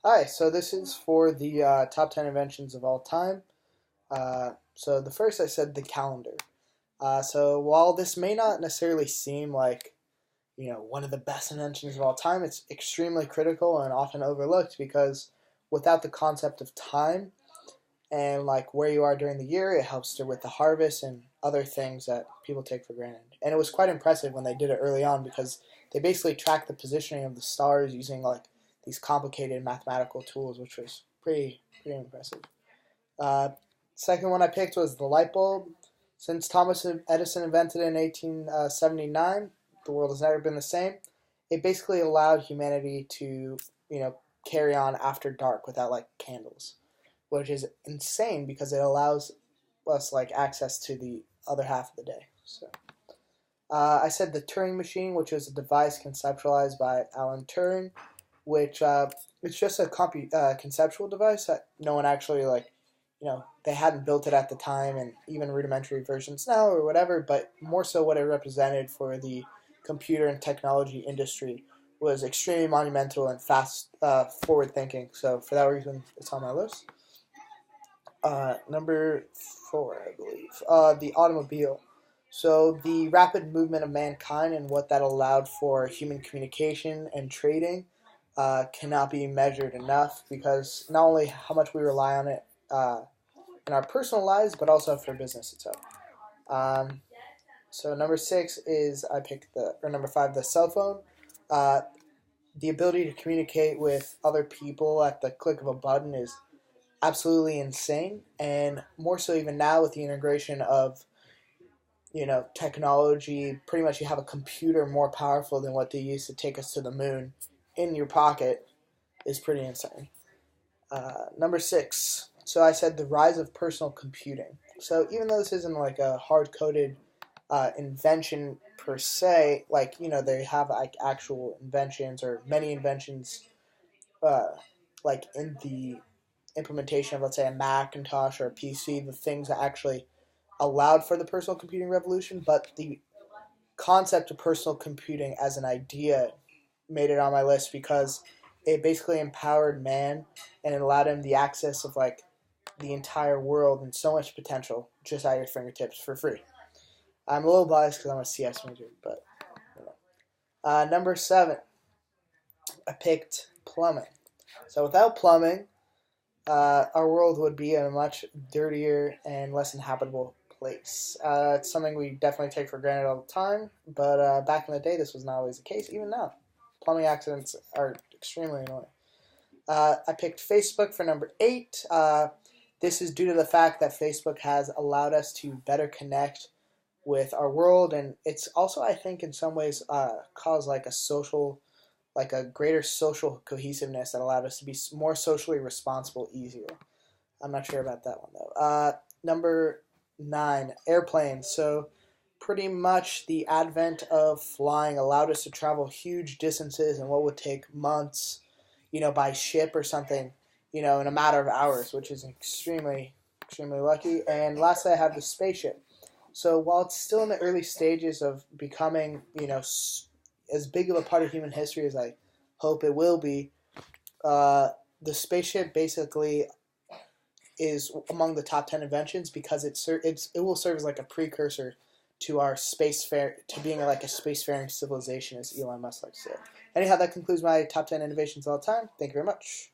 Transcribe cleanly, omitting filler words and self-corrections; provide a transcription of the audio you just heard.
Hi, so this is for the top 10 inventions of all time. So the first I said the calendar. So while this may not necessarily seem like, one of the best inventions of all time, it's extremely critical and often overlooked because without the concept of time and like where you are during the year, it helps to with the harvest and other things that people take for granted. And it was quite impressive when they did it early on because they basically tracked the positioning of the stars using like these complicated mathematical tools, which was pretty impressive. Uh, Second one I picked was the light bulb. Since Thomas Edison invented it in 1879, the world has never been the same. It basically allowed humanity to, you know, carry on after dark without like candles, which is insane because it allows us like access to the other half of the day. So I said the Turing machine, which was a device conceptualized by Alan Turing, which it's just a conceptual device that no one actually like, they hadn't built it at the time, and even rudimentary versions now or whatever. But more so, what it represented for the computer and technology industry was extremely monumental and fast forward thinking. So for that reason, it's on my list. Number four, I believe, the automobile. So the rapid movement of mankind and what that allowed for human communication and trading cannot be measured enough because not only how much we rely on it in our personal lives, but also for business itself. Um, so number six is I picked or number five, the cell phone. Uh, the ability to communicate with other people at the click of a button is absolutely insane, and more so even now with the integration of technology. Pretty much, you have a computer more powerful than what they used to take us to the moon in your pocket is pretty insane. Number six. So I said the rise of personal computing. So even though this isn't like a hard coded invention per se, like they have like actual inventions or many inventions, uh, like in the implementation of let's say a Macintosh or a PC, the things that actually allowed for the personal computing revolution, but the concept of personal computing as an idea made it on my list because it basically empowered man and it allowed him the access of like the entire world and so much potential just at your fingertips for free. I'm a little biased because I'm a CS major, but number seven, I picked plumbing. So without plumbing, our world would be a much dirtier and less inhabitable place. It's something we definitely take for granted all the time, but back in the day, this was not always the case. Even now, plumbing accidents are extremely annoying. I picked Facebook for number eight. This is due to the fact that Facebook has allowed us to better connect with our world, and it's also, I think, in some ways, caused like a greater social cohesiveness that allowed us to be more socially responsible easier. I'm not sure about that one though. Number nine, airplanes. So pretty much the advent of flying allowed us to travel huge distances in what would take months, by ship or something, in a matter of hours, which is extremely lucky. And lastly, I have the spaceship. So while it's still in the early stages of becoming, as big of a part of human history as I hope it will be, uh, the spaceship basically is among the top 10 inventions because it will serve as like a precursor to our to being like a spacefaring civilization, as Elon Musk likes to say. Anyhow, that concludes my top 10 innovations of all time. Thank you very much.